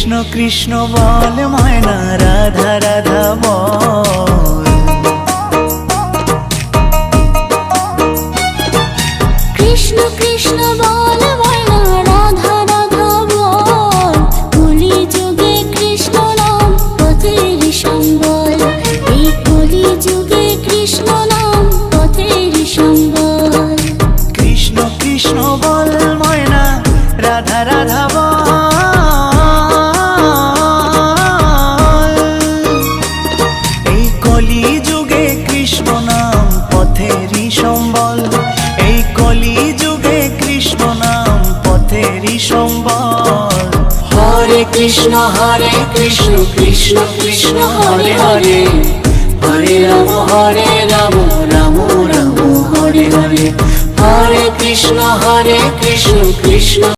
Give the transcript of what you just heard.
কৃষ্ণ কৃষ্ণ বল ময়না, রাধা রাধা বল। কৃষ্ণ কৃষ্ণ বল ময়না, রাধা রাধা বল। কলি যুগে কৃষ্ণ নাম পথের সম্বল, এই কলি যুগে কৃষ্ণ নাম পথের সম্বল। কৃষ্ণ কৃষ্ণ বল ময়না, রাধা রাধা বল। এই কলি যুগে কৃষ্ণ নাম পথেরই সম্বল, এই কলি যুগে কৃষ্ণ নাম পথেরই সম্বল। হরে কৃষ্ণ কৃষ্ণ কৃষ্ণ হরে হরে, হরে রাম রাম রাম হরে হরে। হরে কৃষ্ণ কৃষ্ণ